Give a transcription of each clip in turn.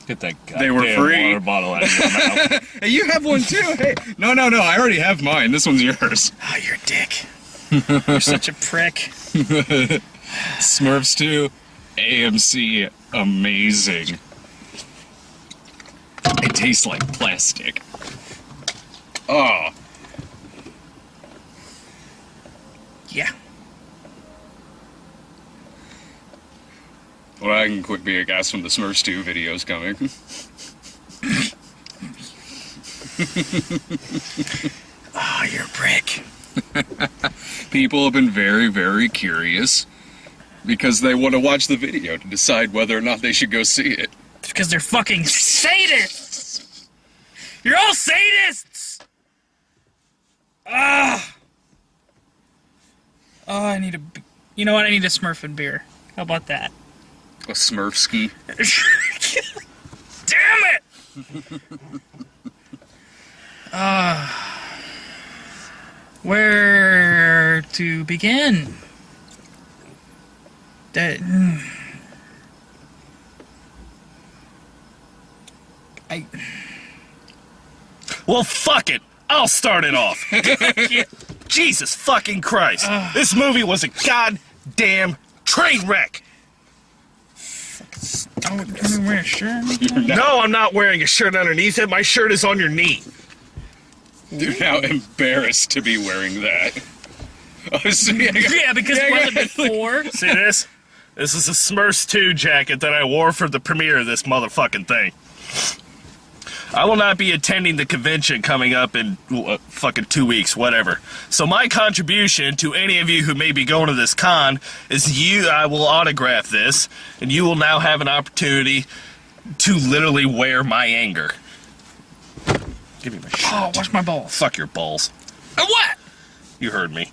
Get that They were free. water bottle out of your mouth. Hey, you have one too. Hey, no, I already have mine. This one's yours. Oh, you're a dick. You're such a prick. Smurfs 2, AMC, amazing. It tastes like plastic. Oh. Yeah. Well, I can quit being a gas from the Smurfs 2 videos coming. Oh, you're a prick. People have been very, very curious because they want to watch the video to decide whether or not they should go see it. It's because they're fucking sadists! You're all sadists! Ah! Oh, I need a... You know what? I need a Smurfing beer. How about that? A Smurfski. Damn it! Where to begin? Well, fuck it. I'll start it off. Jesus fucking Christ. This movie was a goddamn train wreck. Oh, you're wearing a shirt? No, I'm not wearing a shirt underneath it. My shirt is on your knee. You're now embarrassed to be wearing that. Oh, so Yeah, because it wasn't before. See this? This is a Smurfs 2 jacket that I wore for the premiere of this motherfucking thing. I will not be attending the convention coming up in fucking 2 weeks, whatever. So my contribution to any of you who may be going to this con is I will autograph this, and you will now have an opportunity to literally wear my anger. Give me my shirt. Oh, watch my balls. Fuck your balls. What? You heard me.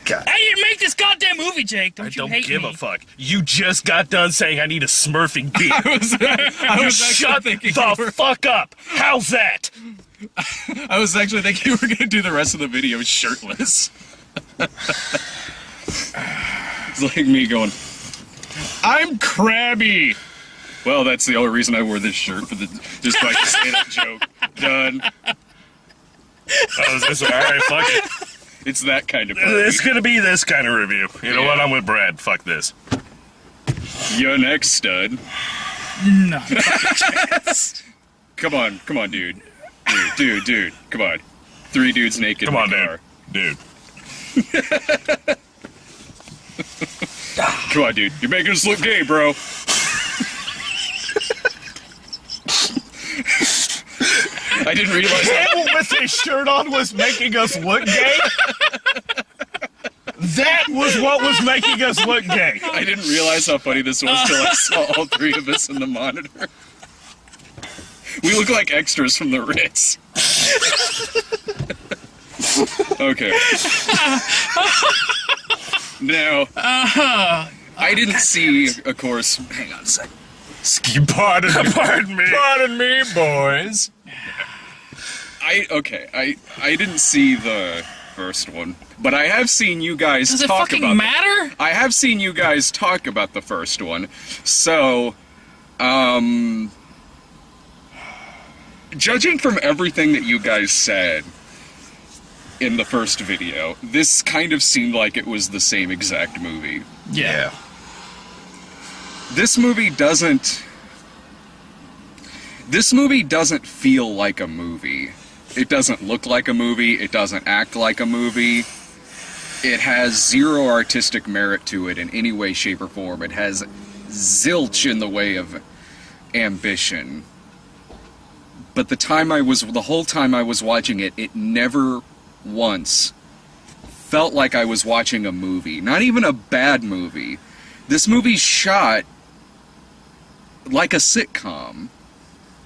God. I didn't make this goddamn movie, Jake. I Don't don't hate give me. a fuck. You just got done saying I need a Smurfing beer. I was Shut actually thinking the fuck up. How's that? I was actually thinking you were going to do the rest of the video shirtless. It's like me going, I'm crabby. Well, that's the only reason I wore this shirt, for just so I can say that joke. Done. Alright, fuck it. It's that kind of party. It's gonna be this kind of review. You know what? I'm with Brad. Fuck this. Your next stud. No. Come on, dude. Dude, come on. 3 dudes naked Come on, in the car. dude. Come on, dude. You're making us look gay, bro. I didn't realize that. Campbell with his shirt on was making us look gay? That was what was making us look gay. I didn't realize how funny this was till I saw all 3 of us in the monitor. We look like extras from the Ritz. Okay. Now, I didn't see, of course... Hang on a second. Pardon me, boys. I didn't see the first one, but I have seen you guys Does it talk fucking about matter? I have seen you guys talk about the first one. So, judging from everything that you guys said in the first video, this kind of seemed like it was the same exact movie. Yeah. This movie doesn't feel like a movie. It doesn't look like a movie. It doesn't act like a movie. It has zero artistic merit to it in any way, shape, or form. It has zilch in the way of ambition. But the whole time I was watching it, it never once felt like I was watching a movie. Not even a bad movie. This movie's shot like a sitcom.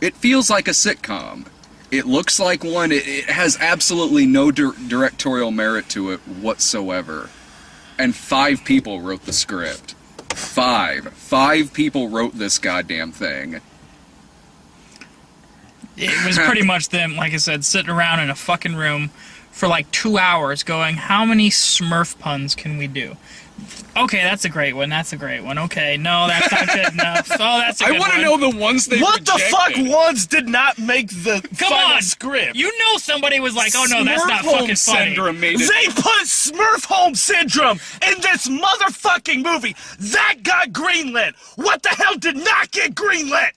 It feels like a sitcom. It looks like one. It has absolutely no directorial merit to it whatsoever. And 5 people wrote the script. 5 people wrote this goddamn thing. It was pretty much them, like I said, sitting around in a fucking room for like 2 hours going, how many Smurf puns can we do? Okay, that's a great one. That's a great one. Okay, no, that's not good enough. Oh, that's a I good want to one. know the ones they What rejected. the fuck ones did not make the Come final on. script? You know somebody was like, oh no, that's not Smurf fucking Home funny. Syndrome made it. They put Smurf Home Syndrome in this motherfucking movie. That got greenlit. What the hell did not get greenlit?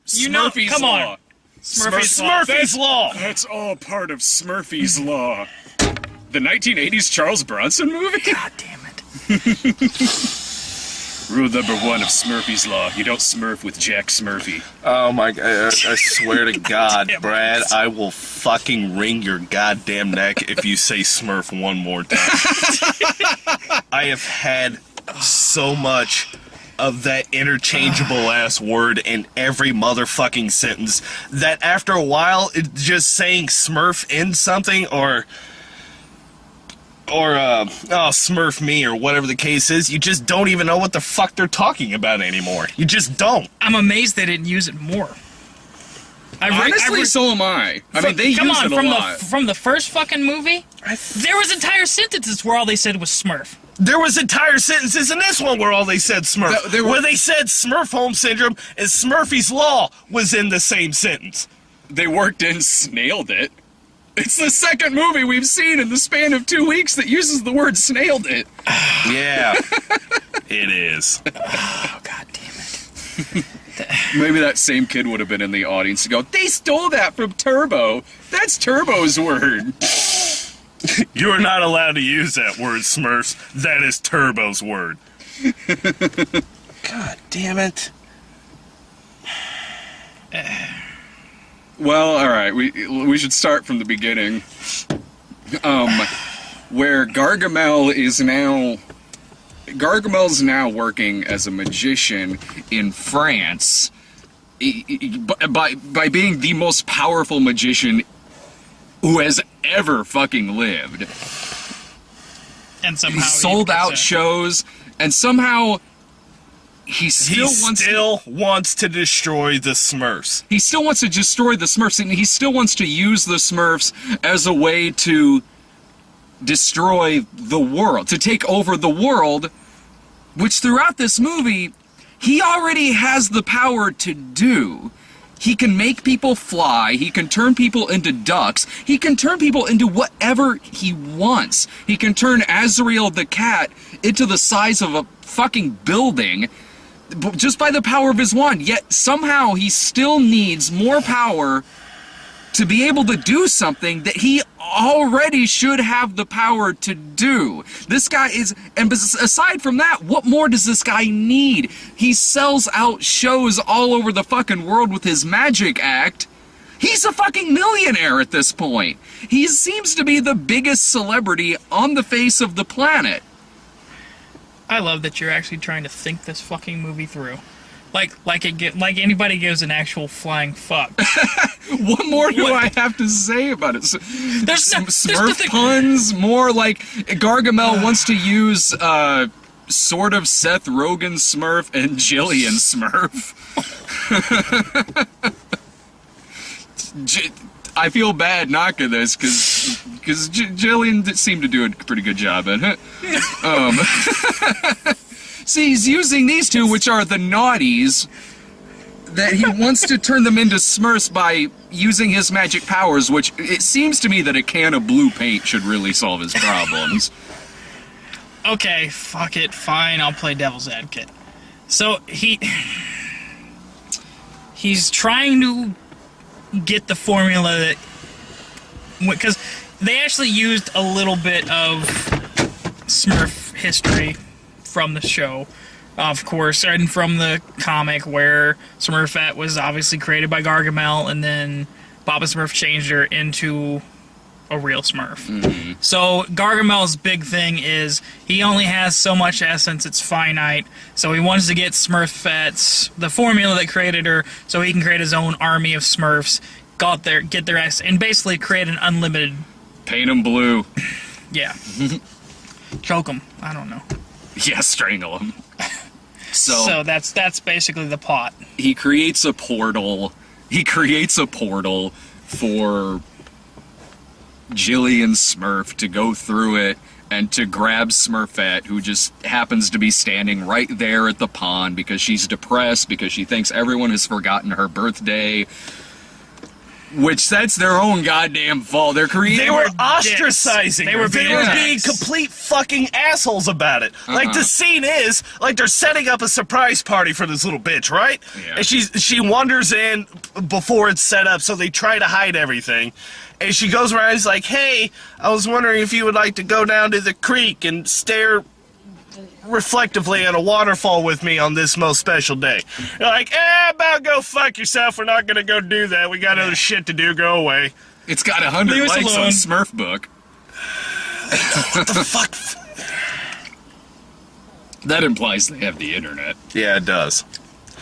You know- Smurfy's come on. Law. Smurfy's Law. Smurfy's Law. That's all part of Smurfy's Law. The 1980s Charles Bronson movie? God damn it. Rule number 1 of Smurfy's Law. You don't smurf with Jack Smurfy. Oh my god, I swear to God, Damn it. Brad, I will fucking wring your goddamn neck if you say Smurf one more time. I have had so much of that interchangeable ass word in every motherfucking sentence that after a while, just saying Smurf in something or Smurf me or whatever the case is, you just don't even know what the fuck they're talking about anymore. You just don't. I'm amazed they didn't use it more. Honestly, so am I. I mean, they use Come on, it a lot. from the first fucking movie, there was entire sentences where all they said was Smurf. There was entire sentences in this one where all they said Smurf. Where they said Smurf Home Syndrome and Smurfy's Law was in the same sentence. They worked in Snailed It. It's the second movie we've seen in the span of 2 weeks that uses the word snailed it. Yeah, it is. Oh, god damn it. Maybe that same kid would have been in the audience to go, they stole that from Turbo. That's Turbo's word. You are not allowed to use that word, Smurfs. That is Turbo's word. God damn it. Well, all right, we should start from the beginning. Where Gargamel's now working as a magician in France by being the most powerful magician who has ever fucking lived. And somehow He sold out shows, and somehow he still wants to destroy the Smurfs. He still wants to destroy the Smurfs, and he still wants to use the Smurfs as a way to destroy the world, to take over the world, which throughout this movie, he already has the power to do. He can make people fly, he can turn people into ducks, he can turn people into whatever he wants. He can turn Azrael the cat into the size of a fucking building, just by the power of his wand, yet somehow he still needs more power to be able to do something that he already should have the power to do. This guy is, and aside from that, what more does this guy need? He sells out shows all over the fucking world with his magic act. He's a fucking millionaire at this point. He seems to be the biggest celebrity on the face of the planet. I love that you're actually trying to think this fucking movie through. Like anybody gives an actual flying fuck. What more do I have to say about it? There's Smurf nothing. puns, more like Gargamel wants to use sort of Seth Rogen Smurf and Jillian Smurf. I feel bad knocking this because Jillian seemed to do a pretty good job in it. See, he's using these two, which are the naughties, that he wants to turn them into Smurfs by using his magic powers, which it seems to me that a can of blue paint should really solve his problems. Okay, fuck it, fine, I'll play devil's advocate. So, he's trying to get the formula that... Because they actually used a little bit of Smurf history from the show, of course, and from the comic where Smurfette was obviously created by Gargamel, and then Papa Smurf changed her into a real Smurf. Mm-hmm. So Gargamel's big thing is he only has so much essence, it's finite, so he wants to get Smurfettes, the formula that created her, so he can create his own army of Smurfs, get their essence, and basically create an unlimited... Paint them blue. Yeah. Choke them. I don't know. Yeah, strangle him. So that's basically the plot. He creates a portal. He creates a portal for Jillian Smurf to go through it and to grab Smurfette, who just happens to be standing right there at the pond because she's depressed, because she thinks everyone has forgotten her birthday. Which that's their own goddamn fault. They're creating. They were ostracizing. They were being complete fucking assholes about it. Like the scene is like they're setting up a surprise party for this little bitch, right? Yeah. And she wanders in before it's set up, so they try to hide everything. And she goes around and is like, "Hey, I was wondering if you would like to go down to the creek and stare reflectively at a waterfall with me on this most special day." You're like, about go fuck yourself. We're not gonna go do that. We got other shit to do. Go away. It's got 100 Leave us likes alone. on Smurf Book. What the fuck? That implies they have the internet. Yeah, it does.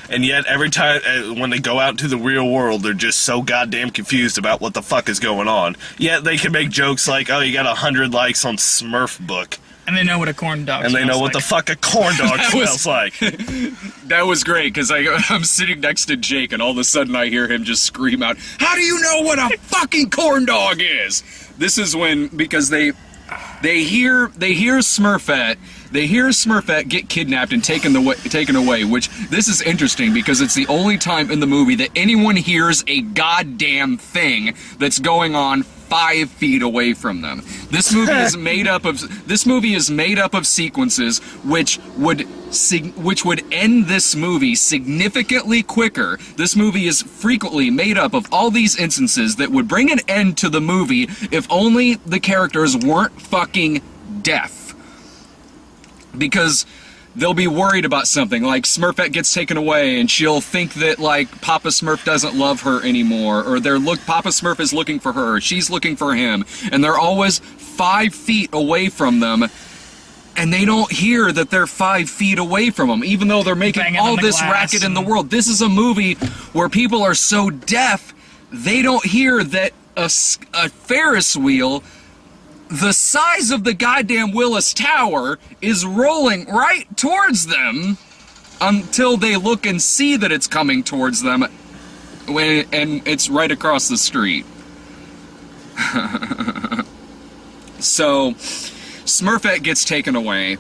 And yet, every time when they go out into the real world, they're just so goddamn confused about what the fuck is going on. Yet they can make jokes like, "Oh, you got 100 likes on Smurf Book," And they know what a corn dog and they know smells what the like. fuck a corn dog That was- smells like. That was great, because I'm sitting next to Jake, and all of a sudden I hear him just scream out, "How do you know what a fucking corn dog is?" This is when, because they hear Smurfette. They hear Smurfette get kidnapped and taken away, which, this is interesting because it's the only time in the movie that anyone hears a goddamn thing that's going on 5 feet away from them. This movie is made up of sequences which would end this movie significantly quicker. This movie is frequently made up of all these instances that would bring an end to the movie if only the characters weren't fucking deaf. Because they'll be worried about something, like Smurfette gets taken away and she'll think that, like, Papa Smurf doesn't love her anymore, or Papa Smurf is looking for her, or she's looking for him, and they're always 5 feet away from them, and they don't hear that they're 5 feet away from them, even though they're making Banging all on the this glass racket in the and- world. This is a movie where people are so deaf, they don't hear that a Ferris wheel the size of the goddamn Willis Tower is rolling right towards them until they look and see that it's coming towards them and it's right across the street. So Smurfette gets taken away,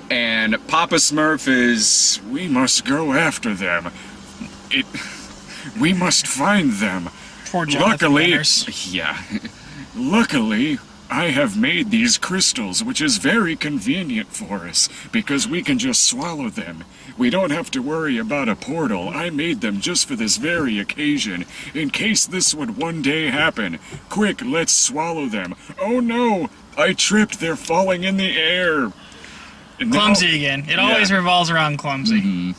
and Papa Smurf is, "We must go after them. We must find them. Poor Jonathan Manners. Luckily, I have made these crystals, which is very convenient for us, because we can just swallow them. We don't have to worry about a portal. I made them just for this very occasion, in case this would one day happen. Quick, let's swallow them. Oh no, I tripped, they're falling in the air." And now- Clumsy again. It always revolves around Clumsy.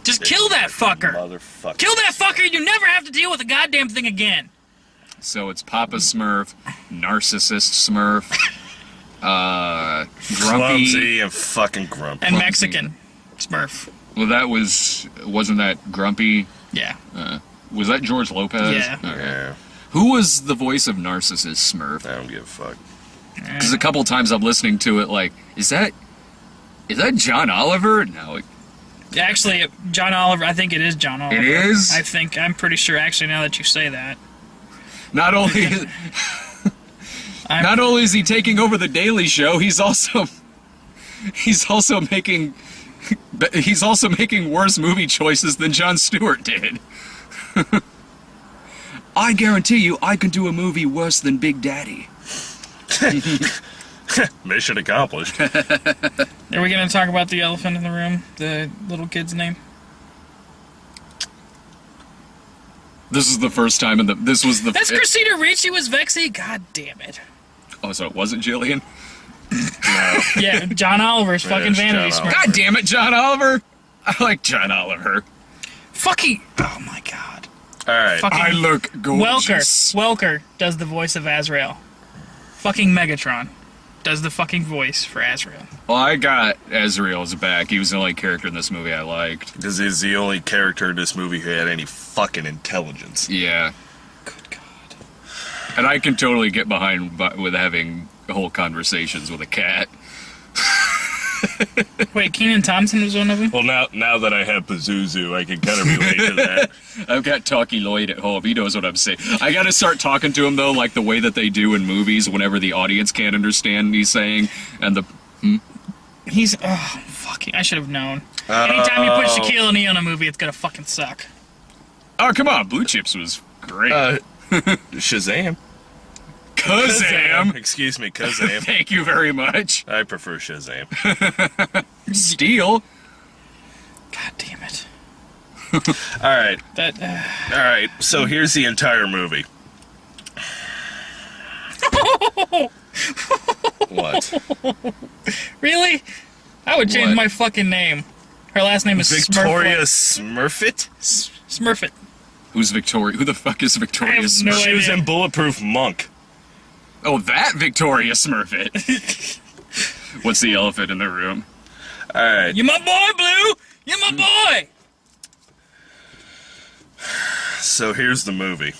Just kill that fucker. Motherfucker. Kill that fucker. You never have to deal with a goddamn thing again. So it's Papa Smurf, Narcissist Smurf, Grumpy. Clumsy and fucking grumpy. And Mexican Smurf. Well, wasn't that Grumpy? Yeah. Was that George Lopez? Yeah. Okay. Yeah, Who was the voice of Narcissist Smurf? I don't give a fuck. Because a couple times I'm listening to it, like, is that John Oliver? No, Actually, John Oliver, I think it is John Oliver. it is. I'm pretty sure, actually, now that you say that. Not only is he taking over the Daily Show, he's also making worse movie choices than Jon Stewart did. I guarantee you, I can do a movie worse than Big Daddy. Mission accomplished. Are we going to talk about the elephant in the room? The little kid's name? This is the first time this was the. That's Christina Ricci was Vexy? God damn it. Oh, so it wasn't Jillian? Yeah, John Oliver's fucking It's Vanity John Smurf. God damn it, John Oliver! I like John Oliver. Fucking. Oh my god. Alright. Fucking I look gorgeous. Welker does the voice of Azrael. Fucking Megatron does the fucking voice for Azrael. Well, I got Azrael's back. He was the only character in this movie I liked. Because he's the only character in this movie who had any fucking intelligence. Yeah. Good god. And I can totally get behind with having whole conversations with a cat. Wait, Kenan Thompson was one of them? Well, now that I have Pazuzu, I can kind of relate to that. I've got Talkie Lloyd at home. He knows what I'm saying. I gotta start talking to him, though, like the way that they do in movies whenever the audience can't understand what he's saying. And He's... Oh, fucking... I should have known. Anytime you put Shaquille O'Neal in a movie, it's gonna fucking suck. Oh, come on. Blue Chips was great. Shazam. Kazam! Excuse me, Kazam. Thank you very much. I prefer Shazam. Steel. God damn it. Alright. That... Alright, so here's the entire movie. What? Really? I would change What? my fucking name. Her last name is Victoria Smurfit? Smurfit. Who's Victoria? Who the fuck is Victoria I have Smurfit? no She was idea. in Bulletproof Monk. Oh, that Victoria Smurfit. What's the elephant in the room? Alright. You're my boy, Blue! You're my boy! So here's the movie.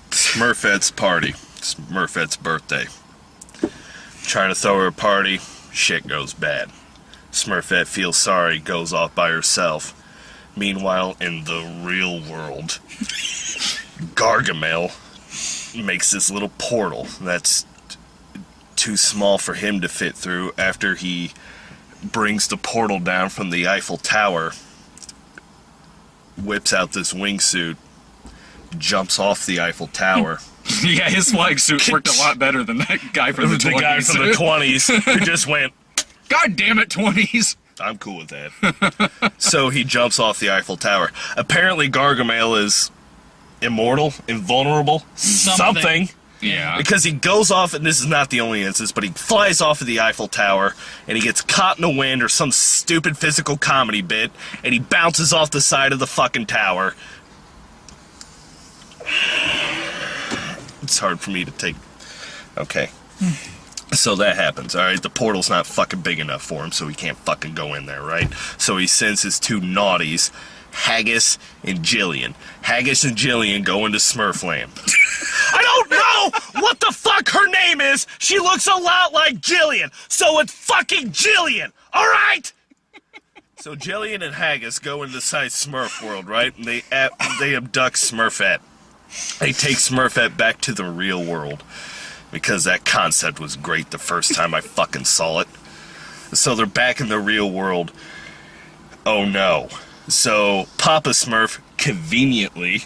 Smurfette's party. Smurfette's birthday. Trying to throw her a party, shit goes bad. Smurfette feels sorry, goes off by herself. Meanwhile, in the real world, Gargamel makes this little portal that's too small for him to fit through after he brings the portal down from the Eiffel Tower, whips out this wingsuit, jumps off the Eiffel Tower. Yeah, his flying suit worked a lot better than that guy from the 20s. The guy from the 20s who just went, God damn it, 20s! I'm cool with that. So he jumps off the Eiffel Tower. Apparently Gargamel is immortal, invulnerable, something. Yeah. Because he goes off, and this is not the only instance, but he flies off of the Eiffel Tower, and he gets caught in the wind or some stupid physical comedy bit, and he bounces off the side of the fucking tower. It's hard for me to take. Okay. So that happens, alright? The portal's not fucking big enough for him, so he can't fucking go in there, right? So he sends his two naughties, Haggis and Jillian. Haggis and Jillian go into Smurfland. I don't know what the fuck her name is! She looks a lot like Jillian, so it's fucking Jillian, alright? So Jillian and Haggis go into Smurf world, right? And they abduct Smurfette. They take Smurfette back to the real world. Because that concept was great the first time I fucking saw it. So they're back in the real world. Oh no. So Papa Smurf conveniently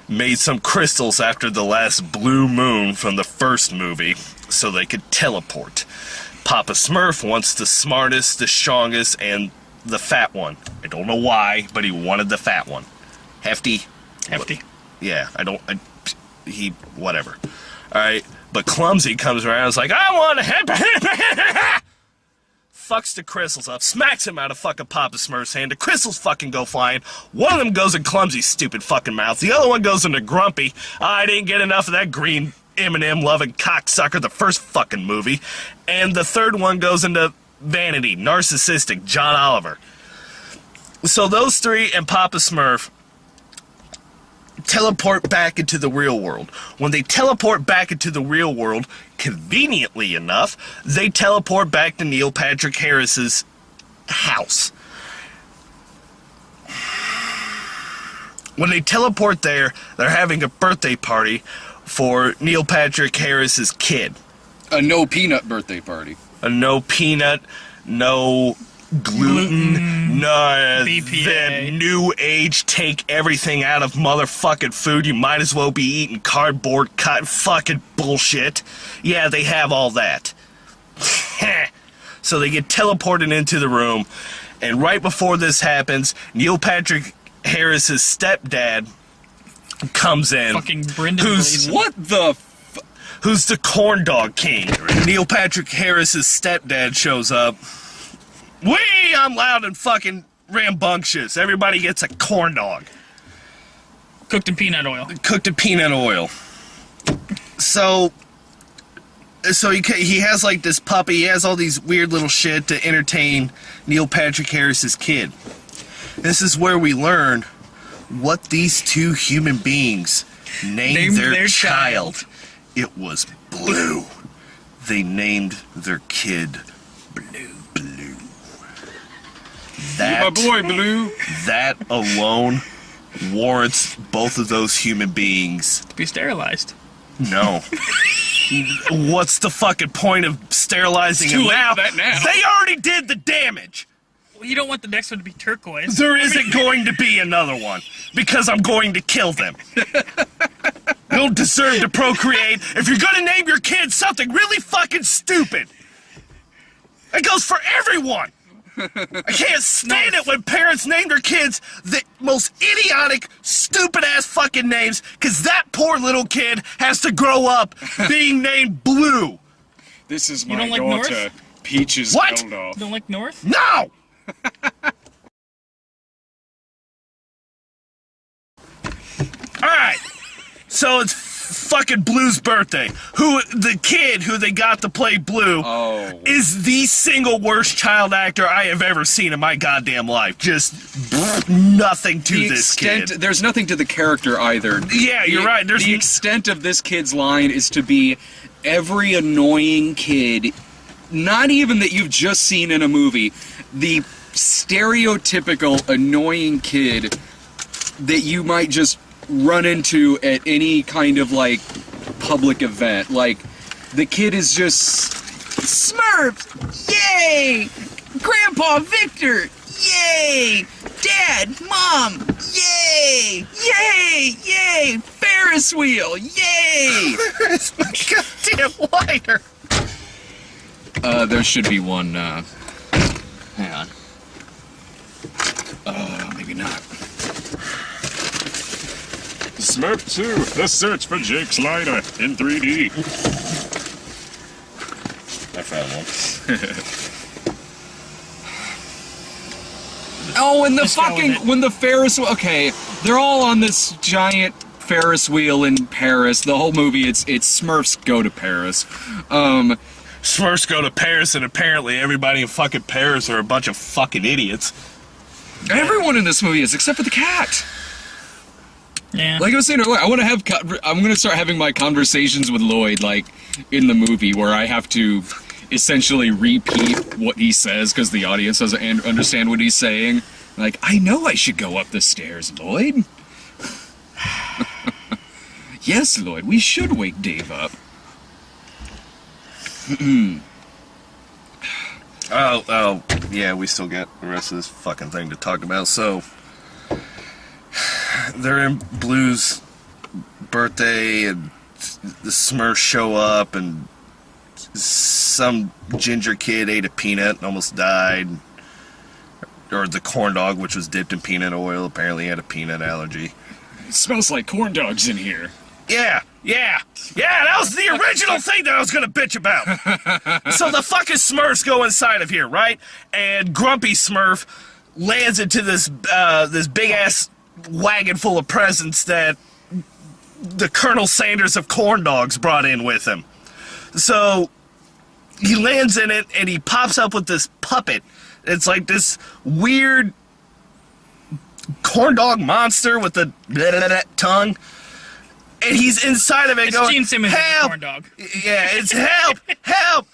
made some crystals after the last blue moon from the first movie so they could teleport. Papa Smurf wants the smartest, the strongest, and the fat one. I don't know why, but he wanted the fat one. Hefty. Yeah, whatever. Alright. But Clumsy comes around and is like, I want to fucks the crystals up, smacks him out of fucking Papa Smurf's hand. The crystals fucking go flying. One of them goes in Clumsy's stupid fucking mouth. The other one goes into Grumpy. I didn't get enough of that green M&M loving cocksucker the first fucking movie. And the third one goes into Vanity, narcissistic John Oliver. So those three and Papa Smurf teleport back into the real world. When they teleport back into the real world, conveniently enough, they teleport back to Neil Patrick Harris's house. When they teleport there, they're having a birthday party for Neil Patrick Harris's kid. A no peanut birthday party. A no peanut, no gluten, no BPA. the new age take everything out of motherfucking food. You might as well be eating cardboard cut fucking bullshit. Yeah, they have all that. So they get teleported into the room, and right before this happens, Neil Patrick Harris's stepdad comes in. Fucking Brendan Who's Gleeson. What the who's the corn dog king. Neil Patrick Harris's stepdad shows up. I'm loud and fucking rambunctious. Everybody gets a corn dog. Cooked in peanut oil. Cooked in peanut oil. So he has like this puppy. He has all these weird little shit to entertain Neil Patrick Harris's kid. This is where we learn what these two human beings named their child. It was Blue. They named their kid my boy, Blue. That alone warrants both of those human beings. To be sterilized. No. What's the fucking point of sterilizing It's too them late now? for that now. They already did the damage. Well, you don't want the next one to be turquoise. There isn't going to be another one because I'm going to kill them. You don't deserve to procreate if you're going to name your kid something really fucking stupid. That goes for everyone. I can't stand it when parents name their kids the most idiotic, stupid-ass fucking names because that poor little kid has to grow up being named Blue. This is You my don't like daughter, North? Peaches What? Geldof. Don't like North? No! Alright, so it's fucking Blue's birthday. The kid who they got to play Blue is the single worst child actor I have ever seen in my goddamn life. Just nothing to this kid. There's nothing to the character either. Yeah, you're right. There's the extent of this kid's line is to be every annoying kid, not even that you've just seen in a movie, the stereotypical annoying kid that you might just run into at any kind of like public event. Like the kid is just Smurfs, yay! Grandpa Victor, yay! Dad, Mom, yay! Yay! Yay! Ferris wheel, yay! Where's my goddamn lighter? There should be one. Hang on. Maybe not. Smurf 2, The Search for Jake's Lighter in 3D. I found one. Oh, and the Let's go with it. when the Ferris wheel. Okay, they're all on this giant Ferris wheel in Paris. The whole movie, it's Smurfs go to Paris. Smurfs go to Paris, and apparently everybody in fucking Paris are a bunch of fucking idiots. Everyone in this movie is, except for the cat. Yeah. Like I was saying earlier, I'm gonna start having my conversations with Lloyd, like, in the movie, where I have to essentially repeat what he says, because the audience doesn't understand what he's saying. Like, I know I should go up the stairs, Lloyd. Yes, Lloyd, we should wake Dave up. Oh, yeah, we still got the rest of this fucking thing to talk about. So, they're in Blue's birthday, and the Smurfs show up, and some ginger kid ate a peanut and almost died. Or the corn dog, which was dipped in peanut oil, apparently had a peanut allergy. It smells like corn dogs in here. Yeah, that was the original thing that I was gonna bitch about. So the fucking Smurfs go inside of here, right? And Grumpy Smurf lands into this big ass wagon full of presents that the Colonel Sanders of corn dogs brought in with him. So he lands in it and he pops up with this puppet. It's like this weird corn dog monster with the tongue. And he's inside of it It's going, Gene Simmons with the help! corn dog. Yeah, it's help! Help!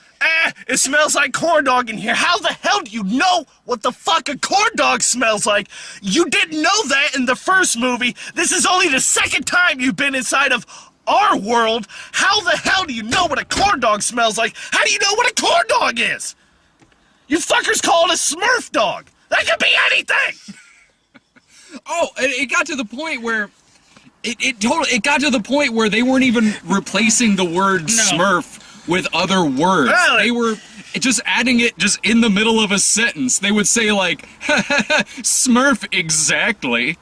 It smells like corn dog in here. How the hell do you know what the fuck a corn dog smells like? You didn't know that in the first movie. This is only the second time you've been inside of our world. How the hell do you know what a corn dog smells like? How do you know what a corn dog is? You fuckers call it a Smurf dog. That could be anything! Oh, and it got to the point where it got to the point where they weren't even replacing the word Smurf with other words. Really? They were just adding it just in the middle of a sentence. They would say like, Smurf exactly.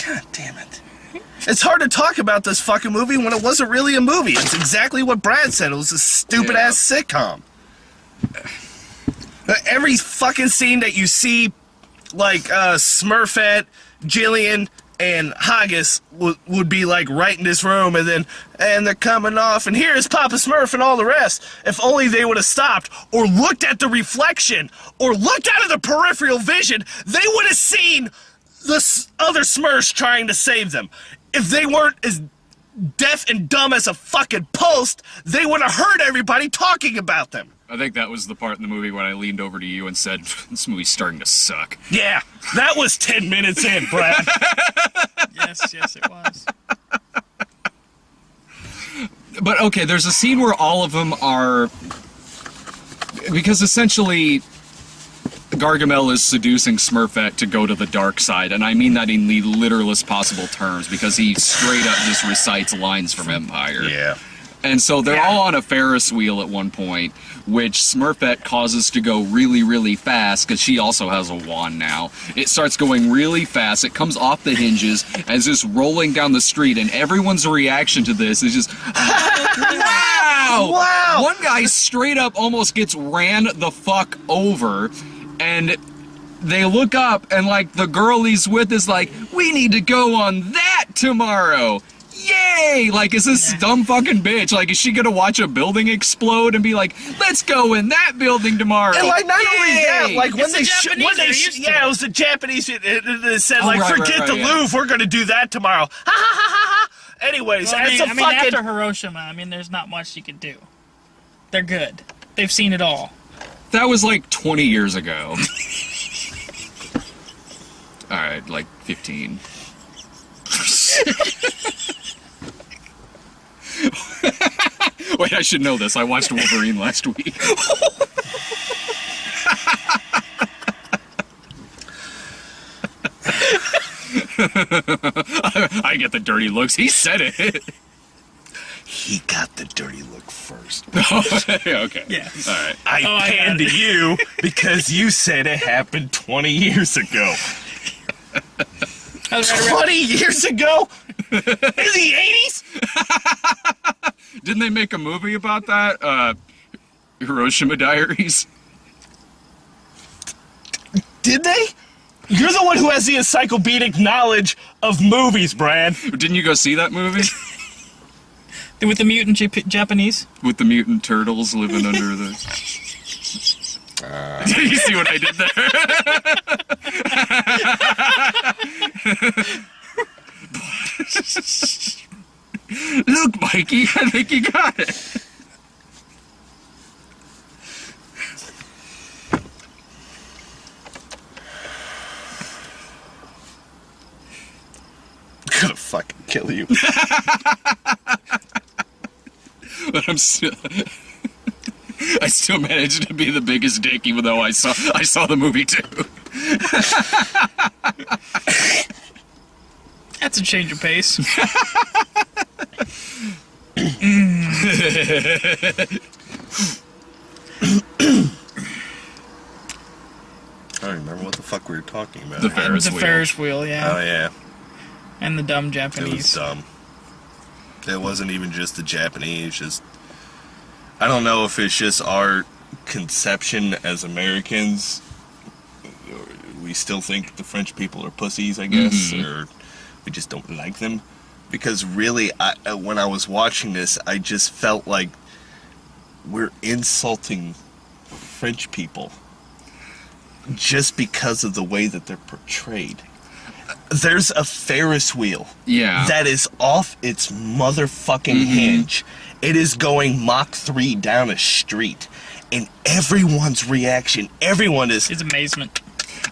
God damn it. It's hard to talk about this fucking movie when it wasn't really a movie. It's exactly what Brad said. It was a stupid-ass sitcom. Every fucking scene that you see, like, Smurfette, Jillian, and Haggis would be, like, right in this room, and they're coming off, and here's Papa Smurf and all the rest. If only they would have stopped, or looked at the reflection, or looked out of the peripheral vision, they would have seen the other Smurfs trying to save them. if they weren't as deaf and dumb as a fucking post, they would have heard everybody talking about them. I think that was the part in the movie when I leaned over to you and said, this movie's starting to suck. Yeah, that was 10 minutes in, Brad. Yes, it was. But okay, there's a scene where all of them are... Because essentially, Gargamel is seducing Smurfette to go to the dark side, and I mean that in the literalest possible terms, because he straight up just recites lines from Empire. Yeah. And so they're all on a Ferris wheel at one point, which Smurfette causes to go really, really fast, because she also has a wand now. It starts going really fast, it comes off the hinges, and is just rolling down the street, and everyone's reaction to this is just, wow! Wow! One guy straight up almost gets ran the fuck over, and they look up, and like the girl he's with is like, we need to go on that tomorrow! Yay! Like, is this dumb fucking bitch? Like, is she gonna watch a building explode and be like, let's go in that building tomorrow? And like, not only that, like It's it was the Japanese. It said like, right, forget the Louvre, we're gonna do that tomorrow. Ha ha ha ha ha. Anyways, Well, as a fucking after Hiroshima, I mean, there's not much you could do. They're good. They've seen it all. That was like 20 years ago. Alright, like 15. Wait, I should know this. I watched Wolverine last week. I get the dirty looks. He said it. he got the dirty look first. Okay. Yeah. All right. I panned to you because you said it happened 20 years ago. 20 years ago? In the 80s? Didn't they make a movie about that? Hiroshima Diaries? Did they? You're the one who has the encyclopedic knowledge of movies, Brad. Didn't you go see that movie? With the mutant Japanese? With the mutant turtles living under the... Did you see what I did there? Look, Mikey, I think you got it. I'm gonna fucking kill you. But I still managed to be the biggest dick, even though I saw the movie too. That's a change of pace. I don't remember what the fuck we were talking about. The Ferris The wheel. Ferris wheel, yeah. Oh yeah, And the dumb it was Japanese. dumb. It wasn't even just the Japanese. Just I don't know if it's just our conception as Americans. We still think the French people are pussies, I guess, or we just don't like them. Because really, when I was watching this, I just felt like we're insulting French people just because of the way that they're portrayed. There's a Ferris wheel that is off its motherfucking hinge. It is going Mach 3 down a street, and everyone's reaction, everyone is... It's amazement.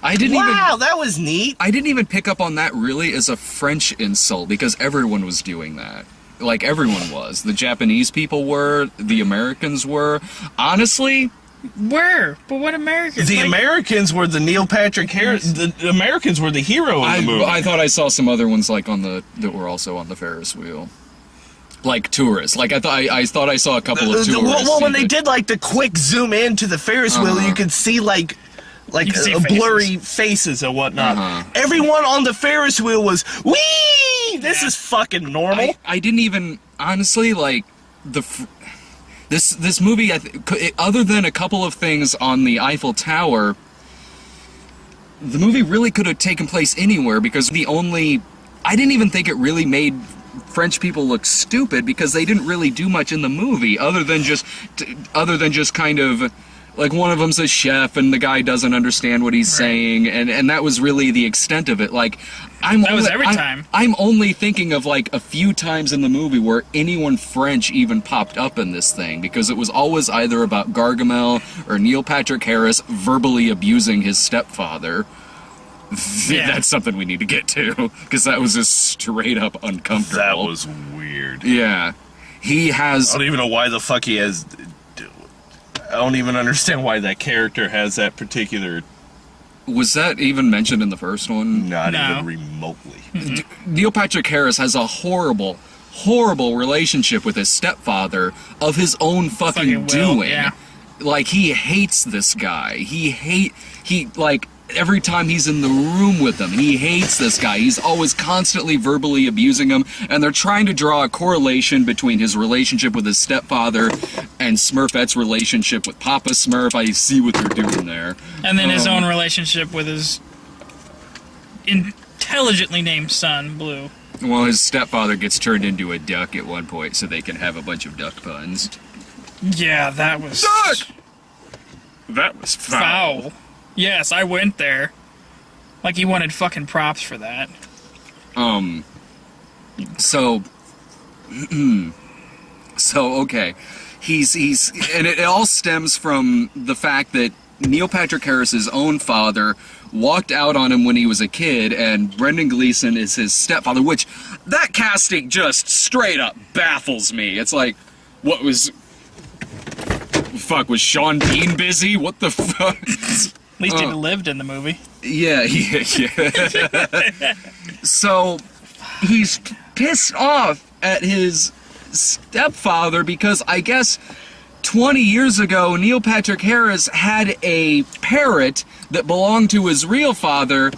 Wow, that was neat. I didn't even pick up on that really as a French insult, because everyone was doing that. Like, everyone was. The Japanese people were, the Americans were. Honestly... Where? But what Americans? The Americans were the Neil Patrick Harris. The Americans were the hero in the movie. I thought I saw some other ones like that were also on the Ferris wheel, like tourists. Like I thought I saw a couple of tourists. Well, when they did like the quick zoom in to the Ferris wheel, you could see like blurry faces and whatnot. Everyone on the Ferris wheel was wee. This is fucking normal. I didn't even honestly like This movie, other than a couple of things on the Eiffel Tower, the movie really could have taken place anywhere, because I didn't even think it really made French people look stupid, because they didn't really do much in the movie other than just kind of Like, one of them's a chef, and the guy doesn't understand what he's saying, and that was really the extent of it. Like, was every time. I'm only thinking of, like, a few times in the movie where anyone French even popped up in this thing, because it was always either about Gargamel or Neil Patrick Harris verbally abusing his stepfather. Yeah. That's something we need to get to, because that was just straight up uncomfortable. That was weird. Yeah. He has... I don't even know why the fuck he has... I don't even understand why that character has that particular... Was that even mentioned in the first one? Not No. even remotely. Neil Patrick Harris has a horrible, horrible relationship with his stepfather of his own fucking Will, doing. yeah. Like, he hates this guy. Like, every time he's in the room with him, he hates this guy. He's always constantly verbally abusing him, and they're trying to draw a correlation between his relationship with his stepfather and Smurfette's relationship with Papa Smurf. I see what they're doing there. And then his own relationship with his intelligently named son, Blue. Well, his stepfather gets turned into a duck at one point so they can have a bunch of duck puns. Yeah, that was... Duck! That was foul. Foul. Yes, I went there. Like he wanted fucking props for that. So okay. He's and it all stems from the fact that Neil Patrick Harris's own father walked out on him when he was a kid, and Brendan Gleeson is his stepfather, which that casting just straight up baffles me. It's like, what was... Fuck, was Sean Bean busy? What the fuck? At least he lived in the movie. Yeah. So, he's pissed off at his stepfather because I guess 20 years ago, Neil Patrick Harris had a parrot that belonged to his real father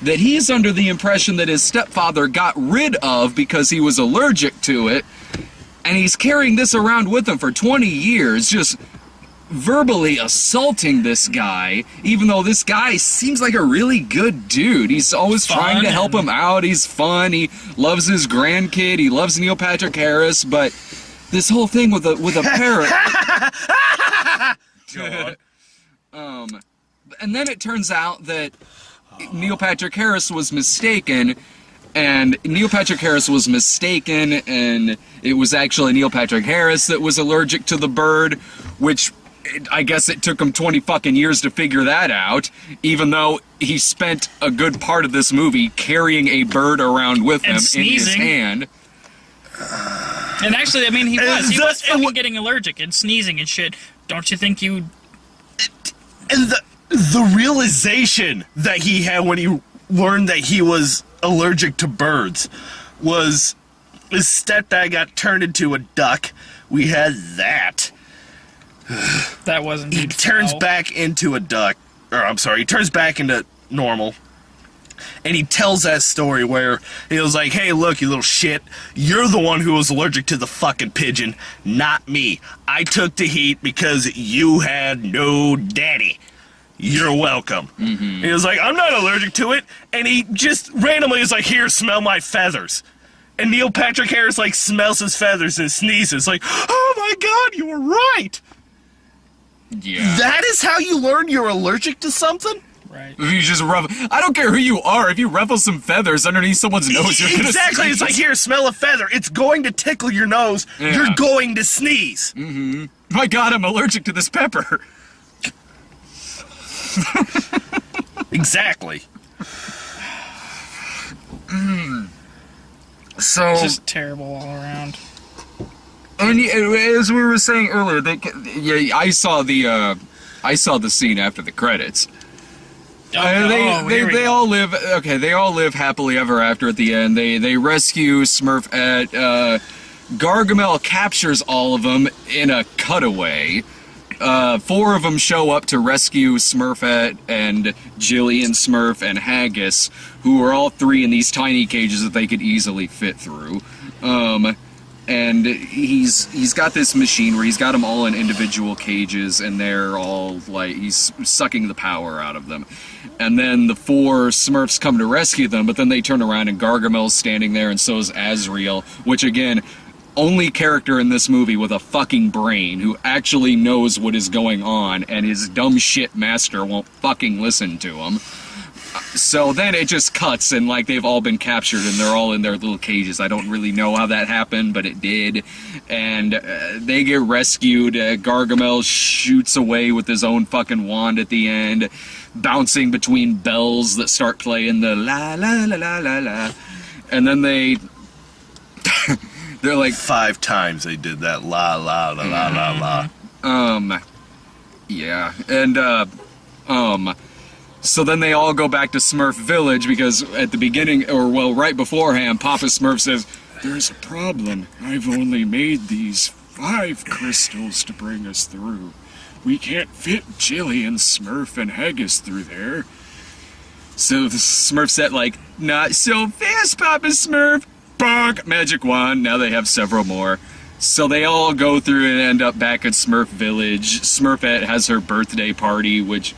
that he's under the impression that his stepfather got rid of because he was allergic to it. And he's carrying this around with him for 20 years, just verbally assaulting this guy, even though this guy seems like a really good dude. He's always trying to help him out. He's fun. He loves his grandkid. He loves Neil Patrick Harris, but this whole thing with a parrot. And then it turns out that Neil Patrick Harris was mistaken. And Neil Patrick Harris was mistaken, and it was actually Neil Patrick Harris that was allergic to the bird, which I guess it took him 20 fucking years to figure that out, even though he spent a good part of this movie carrying a bird around with him in his hand. And actually, I mean, he was fucking getting allergic and sneezing and shit. Don't you think you... And the realization that he had when he learned that he was allergic to birds was his stepdad got turned into a duck. We had that. That wasn't... He turns back into a duck. Or, I'm sorry, he turns back into normal. And he tells that story where he was like, hey, look, you little shit. You're the one who was allergic to the fucking pigeon, not me. I took the heat because you had no daddy. You're welcome. Mm-hmm. He was like, I'm not allergic to it. And he just randomly is like, here, smell my feathers. And Neil Patrick Harris, like, smells his feathers and sneezes. Like, oh my god, you were right. Yeah. That is how you learn you're allergic to something? Right. If you just I don't care who you are. If you ruffle some feathers underneath someone's nose, you're gonna exactly. sneeze. It's like, here, smell a feather. It's going to tickle your nose. Yeah. You're going to sneeze. Mm-hmm. My god, I'm allergic to this pepper. Exactly. So It's just terrible all around. And as we were saying earlier, I saw the scene after the credits. They all live happily ever after at the end. They rescue Smurfette. Gargamel captures all of them in a cutaway. 4 of them show up to rescue Smurfette and Jillian Smurf and Haggis, who are all 3 in these tiny cages that they could easily fit through. And he's got this machine where he's got them all in individual cages, and they're all, like, he's sucking the power out of them. And then the 4 Smurfs come to rescue them, but then they turn around and Gargamel's standing there, and so is Azrael, which, again, only character in this movie with a fucking brain who actually knows what is going on, and his dumb shit master won't fucking listen to him. So then it just cuts, and like they've all been captured and they're all in their little cages. I don't really know how that happened, but it did. And they get rescued. Gargamel shoots away with his own fucking wand at the end, bouncing between bells that start playing the la la la la la la. And then they're like 5 times they did that la la la la la la. Yeah, and so then they all go back to Smurf Village because at the beginning, or well, right beforehand, Papa Smurf says, "There's a problem. I've only made these 5 crystals to bring us through. We can't fit Jillian, Smurf, and Haggis through there." So the Smurf said, like, "Not so fast, Papa Smurf." Bonk! Magic wand. Now they have several more. So they all go through and end up back at Smurf Village. Smurfette has her birthday party, which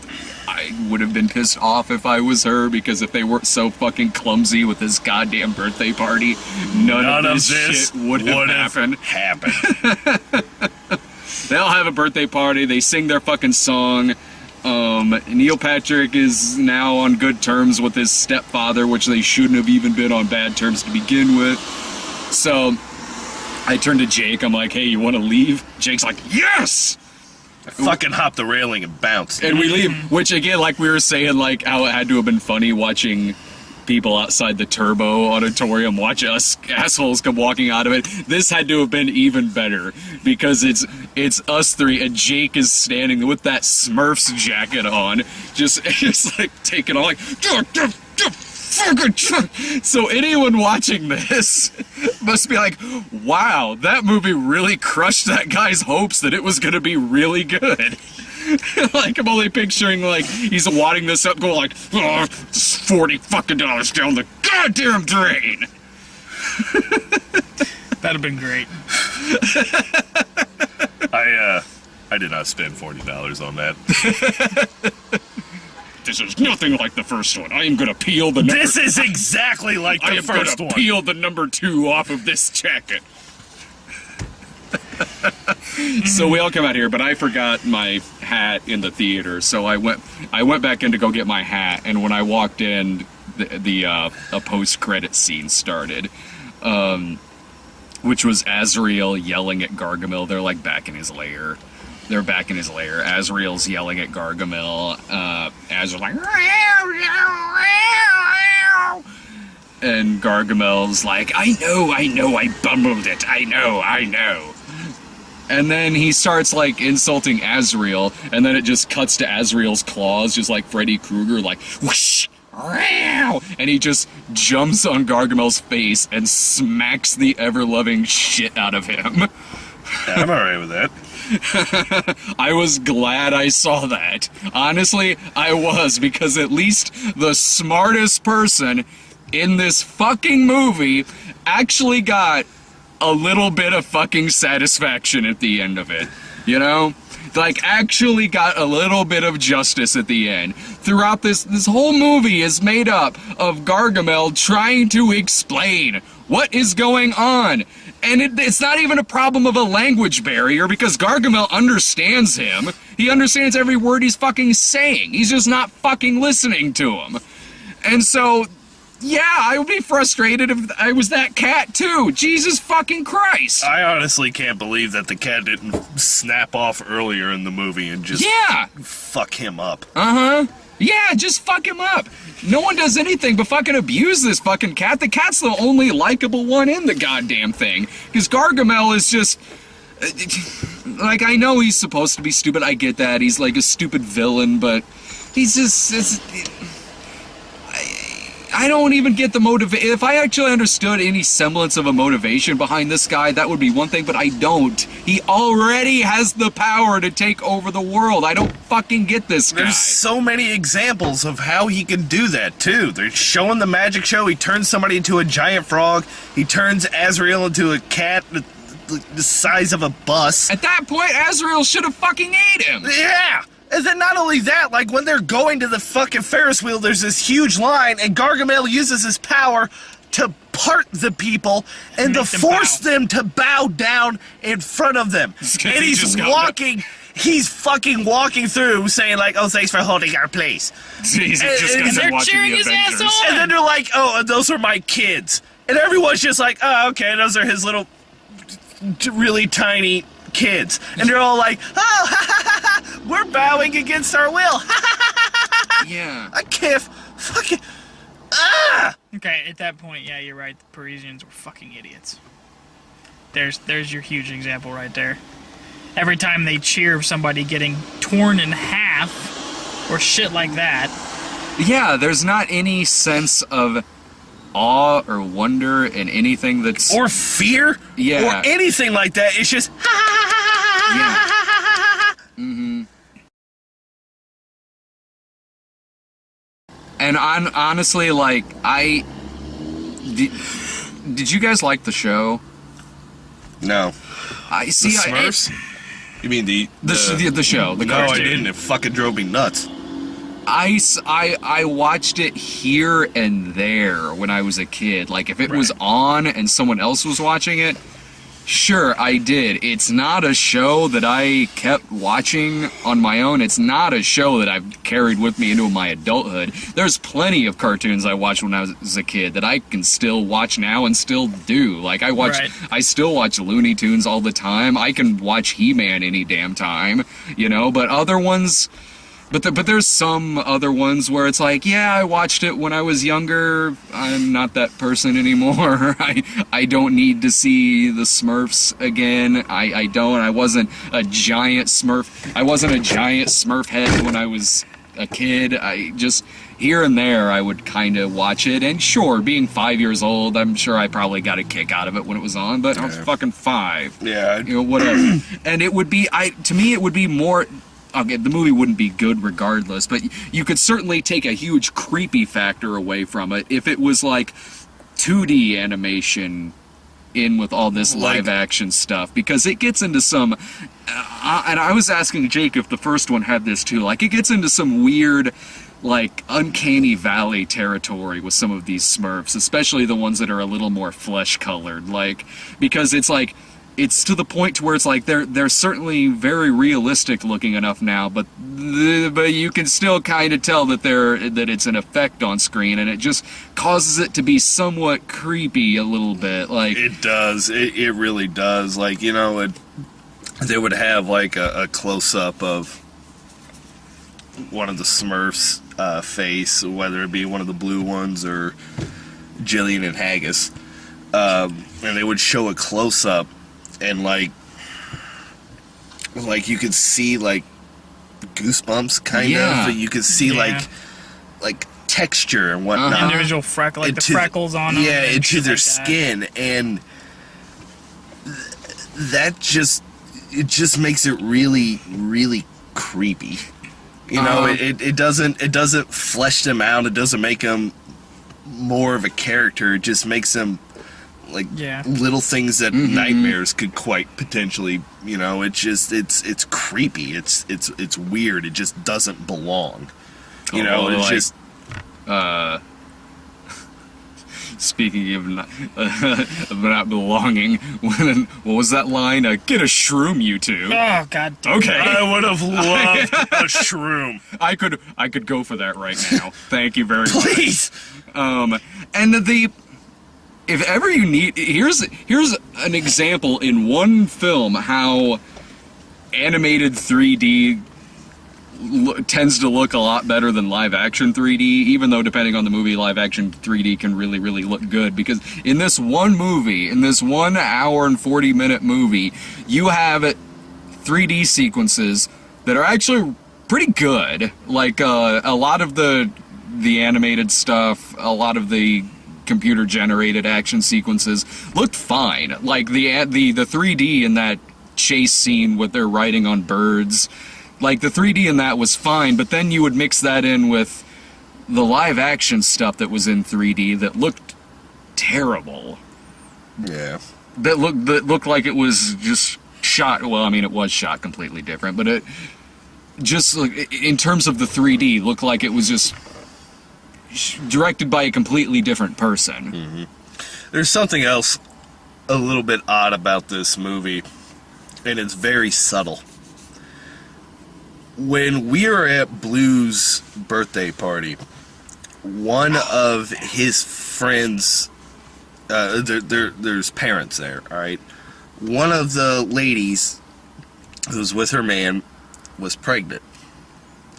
I would have been pissed off if I was her, because if they weren't so fucking clumsy with this goddamn birthday party, none of this shit would have happened. They all have a birthday party. They sing their fucking song. Neil Patrick is now on good terms with his stepfather, which they shouldn't have even been on bad terms to begin with. So I turned to Jake. I'm like, "Hey, you want to leave?" Jake's like, "Yes!" I fucking hopped the railing and bounced. And we leave, which again, like we were saying, like how it had to have been funny watching people outside the Turbo Auditorium watch us assholes come walking out of it. This had to have been even better because it's us 3 and Jake is standing with that Smurfs jacket on, just like taking on like. So anyone watching this must be like, wow, that movie really crushed that guy's hopes that it was going to be really good. Like, I'm only picturing, like, he's wadding this up, going like, "Oh, it's $40 fucking dollars down the goddamn drain." That'd have been great. I did not spend $40 on that. This is nothing like the first one. I am gonna peel the number... This is exactly like the first one. I am gonna peel the number 2 off of this jacket. So we all come out here, but I forgot my hat in the theater, so I went back in to go get my hat, and when I walked in, a post-credit scene started, which was Azrael yelling at Gargamel. They're like back in his lair. They're back in his lair. Azrael's yelling at Gargamel. Azrael's like, and Gargamel's like, I know, I bumbled it. I know. And then he starts, like, insulting Azrael, and then it just cuts to Azrael's claws, just like Freddy Krueger, like, whoosh, and he just jumps on Gargamel's face and smacks the ever-loving shit out of him. I'm alright with that. I was glad I saw that. Honestly, I was, because at least the smartest person in this fucking movie actually got a little bit of fucking satisfaction at the end of it. You know? Like, actually got a little bit of justice at the end. Throughout this whole movie is made up of Gargamel trying to explain what is going on. And it's not even a problem of a language barrier, because Gargamel understands him. He understands every word he's fucking saying. He's just not fucking listening to him. And so, yeah, I would be frustrated if I was that cat too. Jesus fucking Christ. I honestly can't believe that the cat didn't snap off earlier in the movie and just fuck him up. Uh-huh. Yeah, just fuck him up. No one does anything but fucking abuse this fucking cat. The cat's the only likable one in the goddamn thing. Because Gargamel is just... Like, I know he's supposed to be stupid. I get that. He's like a stupid villain, but he's just... I don't even get the motivation. If I actually understood any semblance of a motivation behind this guy, that would be one thing, but I don't. He already has the power to take over the world. I don't fucking get this guy. There's so many examples of how he can do that, too. They're showing the magic show. He turns somebody into a giant frog. He turns Azrael into a cat the size of a bus. At that point, Azrael should have fucking ate him. Yeah! And then not only that, like, when they're going to the fucking Ferris wheel, there's this huge line, and Gargamel uses his power to part the people and to Make them force bow. them to bow down in front of them. And he he's just got walking, he's fucking walking through saying like, oh, thanks for holding our place. He's just and got they're done watching cheering the his ass Avengers. on. And then they're like, oh, and those are my kids. And everyone's just like, oh, okay, those are his little, really tiny kids. And they're all like, oh, we're bowing against our will. Yeah. I can't fucking. Okay, at that point, yeah, you're right. The Parisians were fucking idiots. There's your huge example right there. Every time they cheer of somebody getting torn in half or shit like that. Yeah, there's not any sense of awe or wonder in anything that's... Or fear. Yeah. Or anything like that. It's just. Mm-hmm. And honestly, like, Did you guys like the show? No. I The see. Smurfs? You mean the show, the No, I cartoon. didn't. It fucking drove me nuts. I watched it here and there when I was a kid. Like, if it was on and someone else was watching it, sure, I did. It's not a show that I kept watching on my own. It's not a show that I've carried with me into my adulthood. There's plenty of cartoons I watched when I was a kid that I can still watch now and still do. Like, I still watch Looney Tunes all the time. I can watch He-Man any damn time, you know, but other ones... But there's some other ones where it's like, yeah, I watched it when I was younger. I'm not that person anymore. I don't need to see the Smurfs again. I don't. I wasn't a giant Smurf head when I was a kid. I just, here and there, I would kind of watch it. And sure, being 5 years old, I'm sure I probably got a kick out of it when it was on. But I was fucking 5. Yeah. You know, whatever. And it would be, to me, it would be more... Okay, the movie wouldn't be good regardless, but you could certainly take a huge creepy factor away from it if it was like 2D animation in with all this live action stuff, because it gets into some, and I was asking Jake if the first one had this too, like it gets into some weird, like, uncanny valley territory with some of these Smurfs, especially the ones that are a little more flesh colored, like, because it's like, it's to the point to where it's like they're certainly very realistic looking enough now, but you can still kind of tell that it's an effect on screen, and it just causes it to be somewhat creepy a little bit. Like it does. It really does. Like, you know, they would have like a close up of one of the Smurfs' face, whether it be one of the blue ones or Jillian and Haggis, and they would show a close up. And like you could see like goosebumps kind of. You could see like texture and whatnot. Individual freckle, like the freckles on them. Yeah, into their like skin, and that just makes it really, really creepy. You know, it doesn't flesh them out. It doesn't make them more of a character. It just makes them like little things that nightmares could quite potentially, you know, it's creepy. It's weird. It just doesn't belong. You know, it's like, just speaking of not belonging, what was that line? Get a shroom, you two. Oh, God damn. Okay. I would have loved a shroom. I could go for that right now. Thank you very much. Please. And if ever you need, here's an example in one film how animated 3D tends to look a lot better than live action 3D, even though depending on the movie, live action 3D can really, really look good, because in this one movie, in this 1 hour and 40-minute movie, you have 3D sequences that are actually pretty good. Like a lot of the animated stuff, a lot of the computer-generated action sequences looked fine. Like the 3D in that chase scene with their riding on birds, like the 3D in that was fine, but then you would mix that in with the live action stuff that was in 3D that looked terrible. Yeah. That looked like it was just shot, well, I mean, it was shot completely different, but it just, like, in terms of the 3D, looked like it was just directed by a completely different person. There's something else a little bit odd about this movie, and it's very subtle. When we were at Blue's birthday party, one of his friends, there's parents there, all right? One of the ladies who was with her man was pregnant.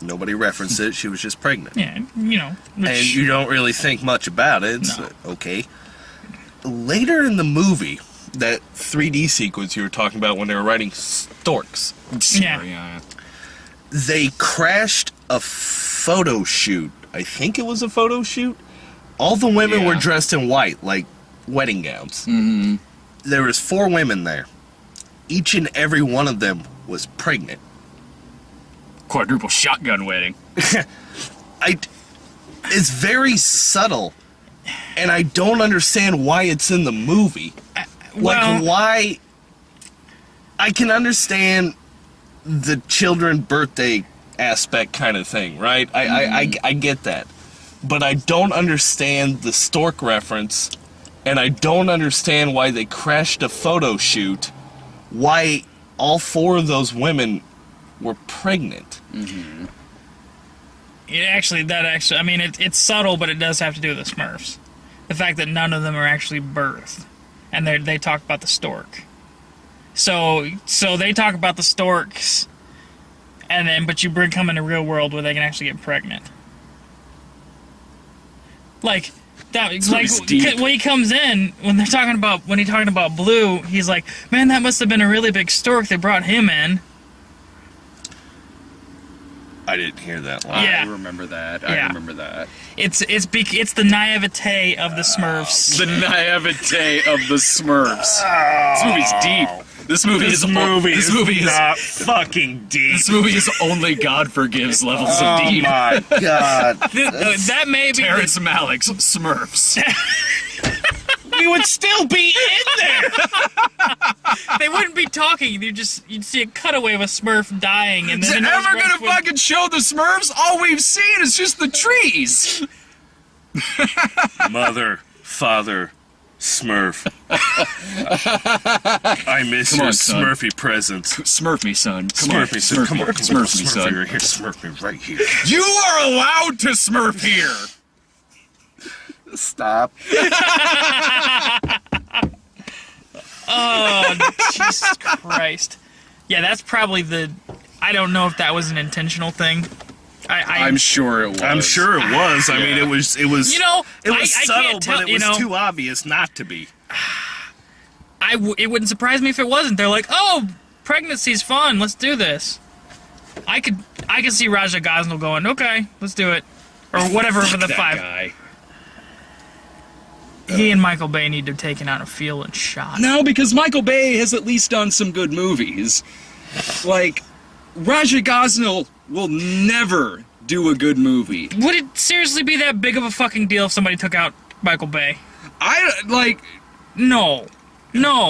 Nobody referenced it. She was just pregnant. Yeah, you know. And you don't really think much about it. It's okay. Later in the movie, that 3D sequence you were talking about when they were riding storks, Yeah. they crashed a photo shoot. I think it was a photo shoot. All the women were dressed in white, like wedding gowns. Mm-hmm. There was 4 women there. Each and every one of them was pregnant. Quadruple shotgun wedding. It's very subtle, and I don't understand why it's in the movie. Why? I can understand the children birthday aspect kind of thing, right? I get that. But I don't understand the stork reference, and I don't understand why they crashed a photo shoot, why all 4 of those women were pregnant. Mm-hmm. I mean, it's subtle, but it does have to do with the Smurfs. The fact that none of them are actually birthed, and they talk about the stork. So they talk about the storks, but you come in the real world where they can actually get pregnant. Like that, when he comes in, when he's talking about Blue, he's like, "Man, that must have been a really big stork that brought him in." I didn't hear that line. Yeah. I remember that. I remember that. It's the naivete of the Smurfs. The naivete of the Smurfs. This movie's deep. This movie is not fucking deep. This movie is only God forgives levels of deep. Oh my god. That may be Terrence Malick's Smurfs. We would still be in there. They wouldn't be talking. You'd see a cutaway of a Smurf dying, and Is then it ever gonna fucking show the Smurfs? All we've seen is just the trees. Mother, father, Smurf. I miss your son. Smurfy presence. Smurf me, son. Smurf me, son. Come on, Smurf me, son. Right here. Smurf me right here. You are allowed to Smurf here. Stop. Oh, Jesus Christ. Yeah, that's probably I don't know if that was an intentional thing. I'm sure it was. I'm sure it was. I mean, it was. You know, it was I subtle, can't tell, but it was too obvious not to be. It wouldn't surprise me if it wasn't. They're like, "Oh, pregnancy's fun. Let's do this." I could see Raja Gosnell going, "Okay, let's do it," or whatever for the that 5. guy. He and Michael Bay need to have taken out a field and shot. No, because Michael Bay has at least done some good movies. Like, Raja Gosnell will never do a good movie. Would it seriously be that big of a fucking deal if somebody took out Michael Bay? No,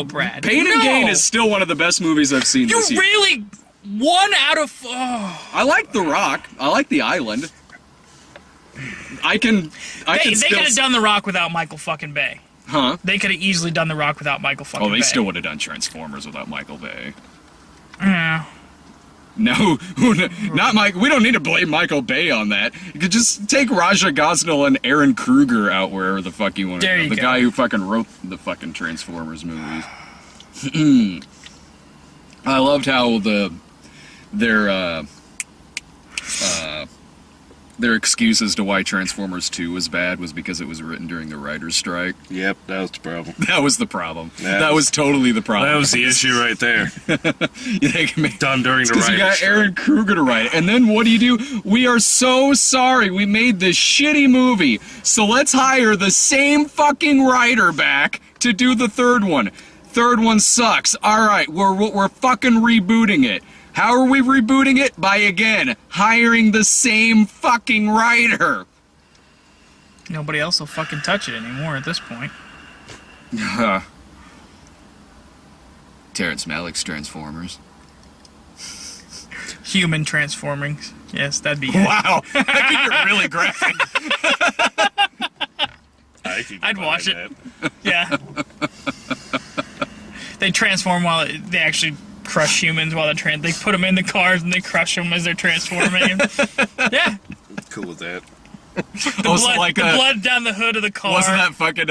Brad. Pain and Gain is still one of the best movies I've seen this year. Really? 1 out of... Oh. I like The Rock. I like The Island. They could have done The Rock without Michael fucking Bay. Huh? They could have easily done The Rock without Michael fucking Bay. Oh, they still would have done Transformers without Michael Bay. Yeah. No, not Mike. We don't need to blame Michael Bay on that. You could just take Raja Gosnell and Aaron Kruger out wherever the fuck you want to go. The guy who fucking wrote the fucking Transformers movies. I loved how their excuse as to why Transformers 2 was bad was because it was written during the writer's strike. Yep, that was the problem. That was the problem. That was totally the problem. That was the issue right there. Done during the writer's strike. Because you got Aaron Kruger to write it. And then what do? We are so sorry we made this shitty movie, so let's hire the same fucking writer back to do the third one. Third one sucks. All right, we're fucking rebooting it. How are we rebooting it? By, again, hiring the same fucking writer. Nobody else will fucking touch it anymore at this point. Terrence Malick's Transformers. Human transforming. Yes, that'd be it. Wow, that could get really graphic. I could get I'd watch it. behind Yeah. They transform while they actually crush humans while they put them in the cars and they crush them as they're transforming. Yeah. that. Cool with that. The blood down the hood of the car. Wasn't that fucking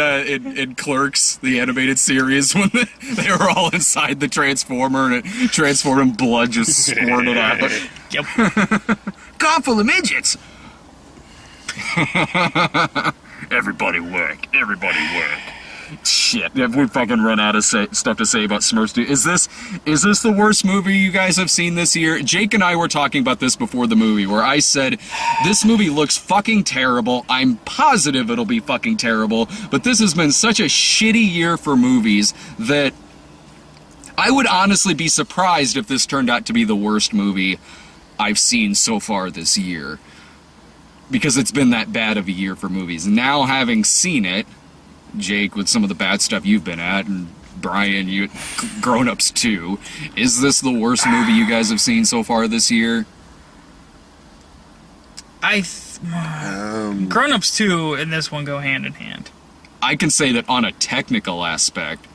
in Clerks, the animated series, when they were all inside the Transformer and it transformed and blood just squirted out? Yep. Car full of midgets. Everybody work. Everybody work. Shit, we fucking run out of stuff to say about Smurfs 2. Is this the worst movie you guys have seen this year? Jake and I were talking about this before the movie, where I said, this movie looks fucking terrible. I'm positive it'll be fucking terrible, but this has been such a shitty year for movies that I would honestly be surprised if this turned out to be the worst movie I've seen so far this year. Because it's been that bad of a year for movies. Now, having seen it, Jake, with some of the bad stuff you've been at, and Brian, you Grown Ups 2, is this the worst movie you guys have seen so far this year? Grown Ups 2 and this one go hand in hand. I can say that on a technical aspect.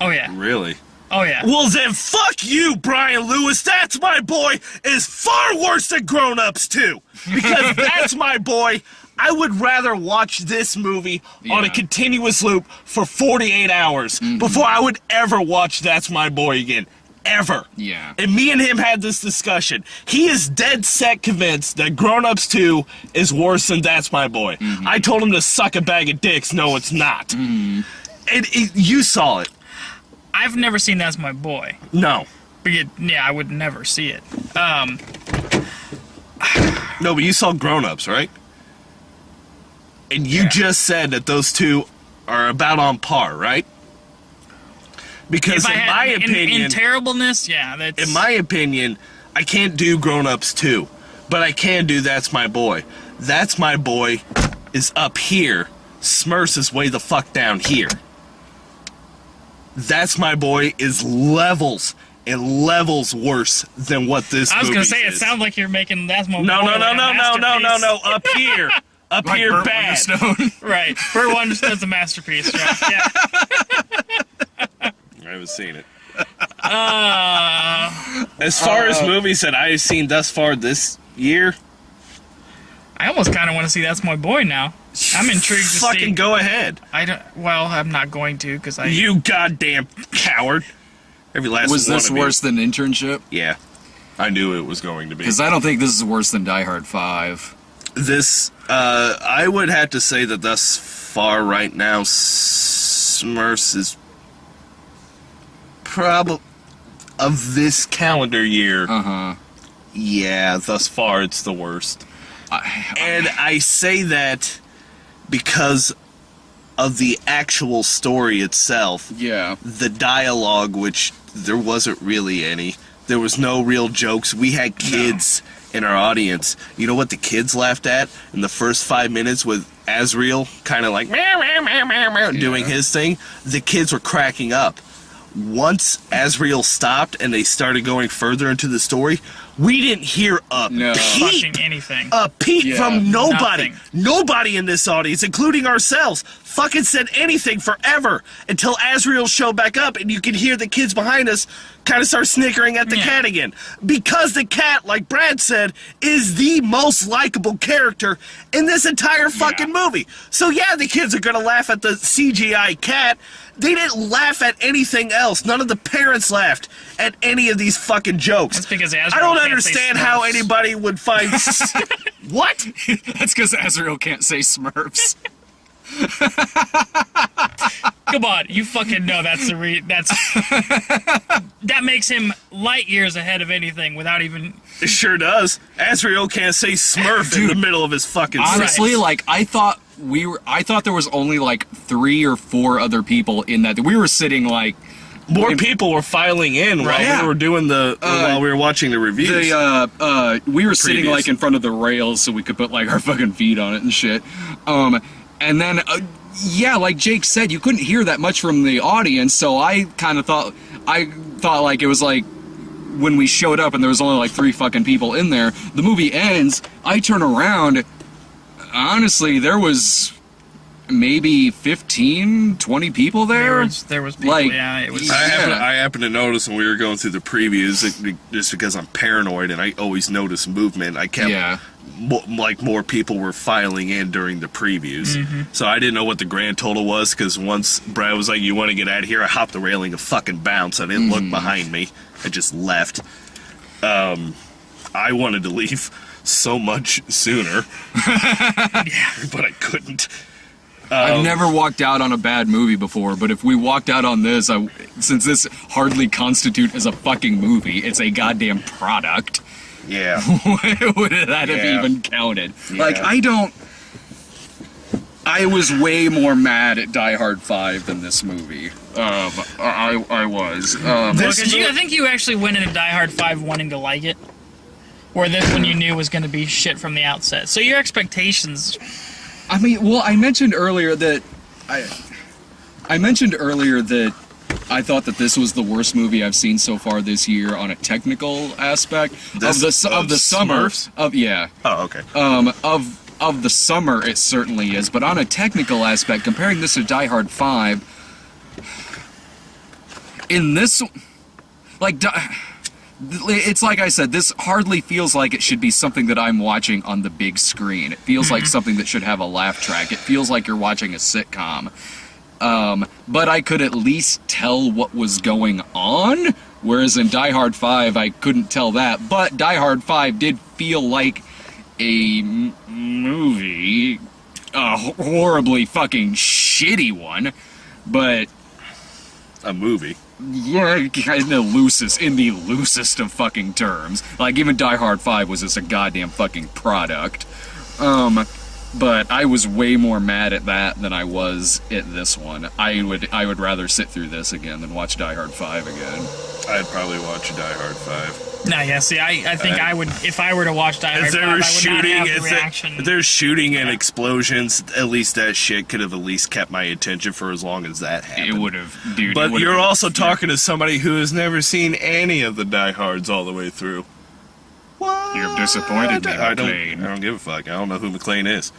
Oh, yeah. Really? Oh, yeah. Well, then fuck you, Brian Lewis. That's My Boy is far worse than Grown Ups 2. Because That's My Boy, I would rather watch this movie on a continuous loop for 48 hours before I would ever watch That's My Boy again. Ever. Yeah. And me and him had this discussion. He is dead set convinced that Grown Ups 2 is worse than That's My Boy. I told him to suck a bag of dicks. No, it's not. And you saw it. I've never seen That's My Boy. No. But I would never see it. No, but you saw Grown Ups, right? And you just said that those two are about on par, right? Because in my opinion... In terribleness, yeah, that's... In my opinion, I can't do Grown Ups 2, but I can do That's My Boy. That's My Boy is up here. Smurfs is way the fuck down here. That's My Boy is levels and levels worse than what this movie is. I was going to say, it sounds like you're making That's My Boy No, up here. Up like here, Burt bad. Wonderstone. Right. Burt Wonderstone's a masterpiece, right? Yeah. I haven't seen it. As far as movies that I've seen thus far this year, I almost kind of want to see That's My Boy now. I'm intrigued to see. fucking go ahead. Well, I'm not going to because I. You goddamn coward. Every last Was one this of you. worse than Internship? Yeah. I knew it was going to be. Because I don't think this is worse than Die Hard 5. This, I would have to say that thus far right now, Smurfs is probably, of this calendar year, yeah, thus far it's the worst. And I say that because of the actual story itself. Yeah. The dialogue, which there wasn't really any. There was no real jokes. We had kids in our audience. You know what the kids laughed at in the first 5 minutes with Azrael kind of like meow, meow, meow, meow, meow, doing his thing? The kids were cracking up. Once Azrael stopped and they started going further into the story, we didn't hear a peep. Anything. A peep from nobody. Nothing. Nobody in this audience, including ourselves, fucking said anything forever until Azrael showed back up and you could hear the kids behind us kind of start snickering at the cat again. Because the cat, like Brad said, is the most likable character in this entire fucking movie. So yeah, the kids are gonna laugh at the CGI cat. They didn't laugh at anything else. None of the parents laughed at any of these fucking jokes. That's because Azrael I don't can't understand say how Smurfs. anybody would find... What? That's because Azrael can't say Smurfs. Come on, you fucking know that's the that makes him light years ahead of anything without even. It sure does. Azrael can't say Smurf in the middle of his fucking Honestly, sentence. like I thought there was only like 3 or 4 other people in that. We were sitting like More people were filing in while we were doing while we were watching the reviews. We were sitting like in front of the rails so we could put like our fucking feet on it and shit. And then like Jake said, you couldn't hear that much from the audience, so I kind of thought like it was like when we showed up and there was only like 3 fucking people in there. The movie ends, I turn around, honestly, there was maybe 15, 20 people there. There was people, Like, yeah, it was. I happened to notice when we were going through the previews, just because I'm paranoid and I always notice movement, I kept, more people were filing in during the previews. So I didn't know what the grand total was, because once Brad was like, you want to get out of here, I hopped the railing and fucking bounced. I didn't look behind me. I just left. I wanted to leave so much sooner, but I couldn't. I've never walked out on a bad movie before, but if we walked out on this, since this hardly constitute as a fucking movie, it's a goddamn product. Yeah. Would that have even counted? Yeah. Like, I was way more mad at Die Hard 5 than this movie. I was. Because I think you actually went into Die Hard 5 wanting to like it, or this one you knew was going to be shit from the outset. So your expectations. I mean, well, I mentioned earlier that I thought that this was the worst movie I've seen so far this year on a technical aspect of the summer. Smurfs? Oh, okay. Of the summer, it certainly is. But on a technical aspect, comparing this to Die Hard 5, in this, like, it's like I said, this hardly feels like it should be something that I'm watching on the big screen. It feels like something that should have a laugh track. It feels like you're watching a sitcom. But I could at least tell what was going on, whereas in Die Hard 5, I couldn't tell that. But Die Hard 5 did feel like a movie, a horribly fucking shitty one, but A movie. yeah, in the loosest of fucking terms. Like, even Die Hard 5 was just a goddamn fucking product. But I was way more mad at that than I was at this one. I would rather sit through this again than watch Die Hard 5 again. I'd probably watch Die Hard 5. No, yeah, see, I think I would, if I were to watch Die Hard 5, I would not have the reaction. If there's shooting and explosions, at least that shit could have at least kept my attention for as long as that happened. It would have, dude. But you're also talking to somebody who has never seen any of the Die Hards all the way through. What? You've disappointed me, I McClane. don't give a fuck. I don't know who McClane is.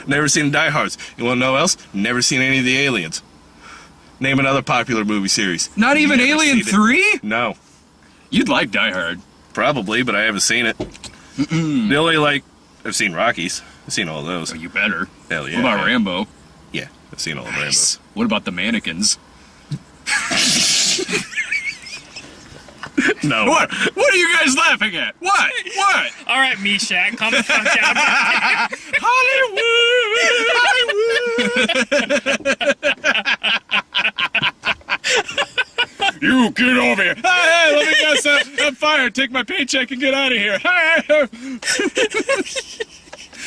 Never seen Die Hards. You want to know what else? Never seen any of the Aliens. Name another popular movie series. Not even Never Alien seen it. 3? No. You'd like Die Hard. Probably, but I haven't seen it. The only, I've seen Rockies. I've seen all those. Oh, you better. Hell yeah. What about Rambo? Yeah, I've seen all of Nice. What about the mannequins? Rambo. No. What? What are you guys laughing at? What? What? All right, Meshack, calm the fuck down. You get over here. Hey, let me get some fire. Take my paycheck and get out of here.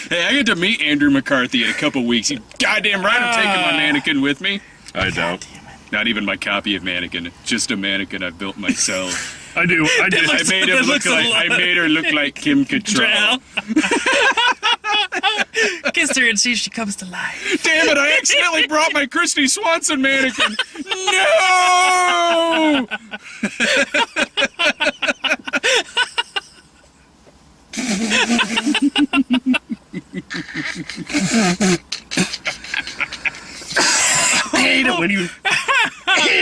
Hey, I get to meet Andrew McCarthy in a couple weeks. You goddamn right I'm taking my mannequin with me. I don't. Not even my copy of Mannequin. Just a mannequin I built myself. I do. I do. I made her look like Kim Cattrall. Kiss her and see if she comes to life. Damn it, I accidentally brought my Christy Swanson mannequin. No! I hate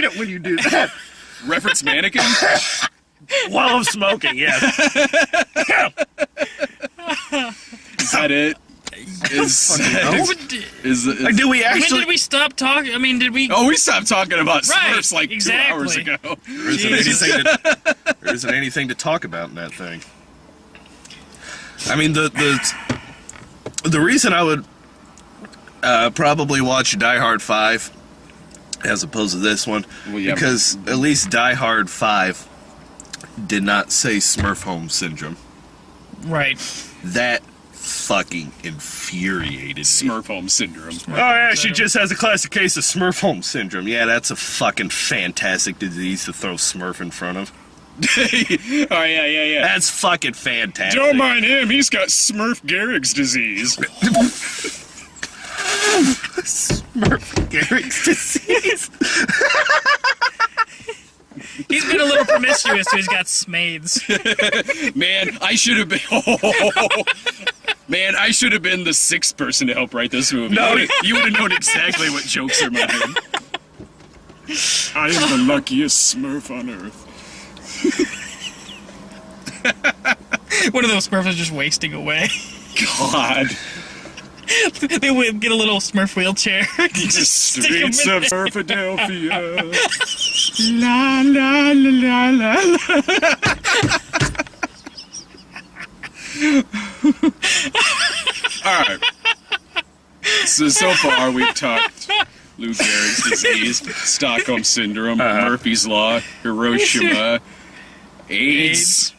it when you do that. Reference mannequin? While I'm smoking, yes. Is that it? Do we When actually? did we stop talking? I mean, did we? Oh, we stopped talking about Smurfs Right, like 2 hours exactly. ago. There isn't anything to talk about in that thing. I mean, the reason I would probably watch Die Hard 5 as opposed to this one, Well, yeah, because at least Die Hard 5 did not say Smurf home syndrome. Right. That fucking infuriated me. Smurf home syndrome. Oh yeah, she just has a classic case of Smurf home syndrome. Yeah, that's a fucking fantastic disease to throw Smurf in front of. Oh, yeah. That's fucking fantastic. Don't mind him, he's got Smurf Gehrig's disease. Smurf Gehrig's disease. He's been a little promiscuous, so he's got smades. Man, I should have been... Man, I should have been the 6th person to help write this movie. No. You would have known exactly what jokes are mine. I am the luckiest Smurf on Earth. One of those Smurfs is just wasting away. God. They would get a little Smurf wheelchair. Just stick 'em Streets in of there. Philadelphia. La la la la la. Alright. So far we've talked Lou Gehrig's disease, Stockholm Syndrome, Murphy's Law, Hiroshima, AIDS.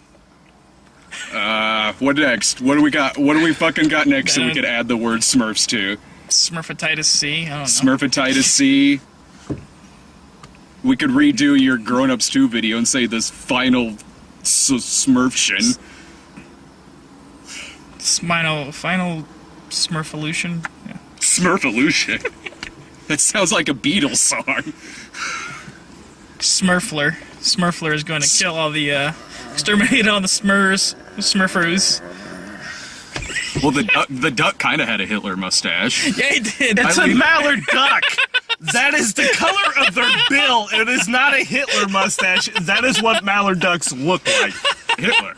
What next? What do we got? What do we fucking got next so we could add the word Smurfs to? Smurfatitis C. I don't know. Smurfatitis C. We could redo your Grown Ups 2 video and say this final Smurftion. Final Smurfolution. Yeah. Smurfolution. That sounds like a Beatles song. Smurfler. Smurfler is going to kill all the, exterminate all the Smurfers. Well, the duck kind of had a Hitler mustache. Yeah, he did. It's a mallard duck. That is the color of their bill. It is not a Hitler mustache. That is what mallard ducks look like. Hitler.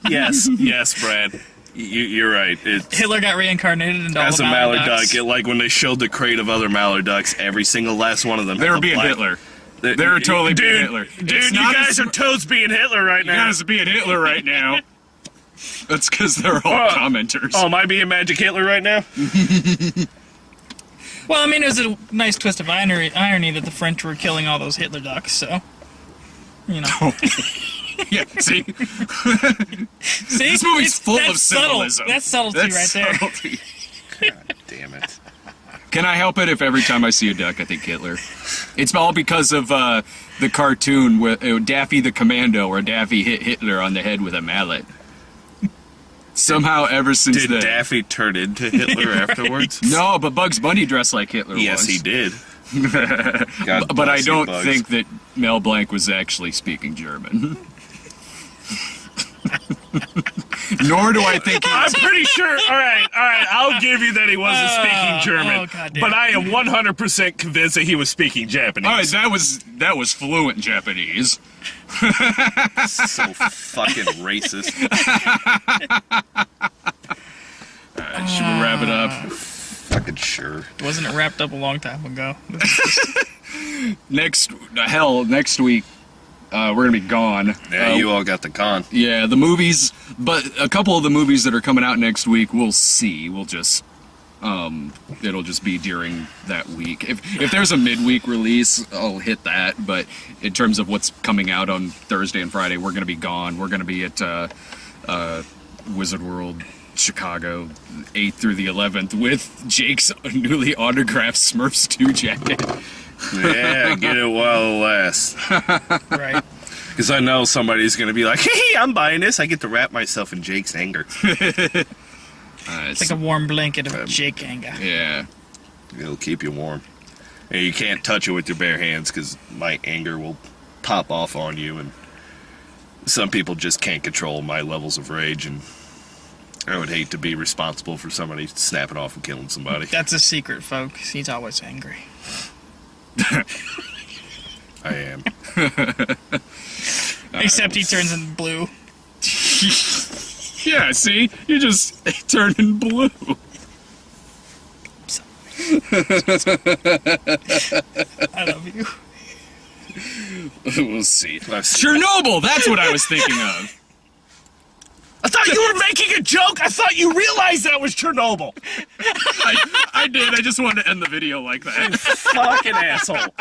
Yes, Brad. You're right. Hitler got reincarnated into all As the a mallard ducks. duck, like when they showed the crate of other mallard ducks, every single last one of them. They were being Hitler. They were totally being Hitler. Dude, you guys are toads being Hitler right You now. guys are being Hitler right now. That's because they're all commenters. Oh, am I being Magic Hitler right now? Well, I mean, it was a nice twist of irony that the French were killing all those Hitler ducks, so... You know. Yeah, see? See? This movie's full that's of subtle. symbolism. That's subtlety right there. Subtlety. God damn it. Can I help it if every time I see a duck I think Hitler? It's all because of the cartoon with Daffy the Commando, where Daffy hit Hitler on the head with a mallet. Somehow, ever since Did then... Daffy turn into Hitler afterwards? No, but Bugs Bunny dressed like Hitler Yes, once. he did. God But I bless you, don't Bugs. think that Mel Blanc was actually speaking German. Nor do I think he I'm was... pretty sure. All right. I'll give you that he wasn't speaking German, goddamn. but I am 100% convinced that he was speaking Japanese. All right, that was fluent Japanese. So fucking racist. Should we wrap it up? Fucking sure. Wasn't it wrapped up a long time ago? Next week, we're gonna be gone. Yeah, you all got the con. Yeah, the movies, but a couple of the movies that are coming out next week, we'll see. We'll just, it'll just be during that week. If there's a midweek release, I'll hit that. But in terms of what's coming out on Thursday and Friday, we're gonna be gone. We're gonna be at Wizard World, Chicago, 8th through the 11th, with Jake's newly autographed Smurfs 2 jacket. Yeah, get it while it lasts. Right. Because I know somebody's going to be like, hey, I'm buying this. I get to wrap myself in Jake's anger. It's like a warm blanket of Jake anger. Yeah. It'll keep you warm. And you can't touch it with your bare hands because my anger will pop off on you. And some people just can't control my levels of rage. And I would hate to be responsible for somebody snapping off and killing somebody. That's a secret, folks. He's always angry. I am. Except he turns in blue. Yeah, see? You just turning blue. I love you. We'll see. I've seen Chernobyl, that's what I was thinking of. I thought you were making a joke. I thought you realized that was Chernobyl. I did. I just wanted to end the video like that. Fucking asshole.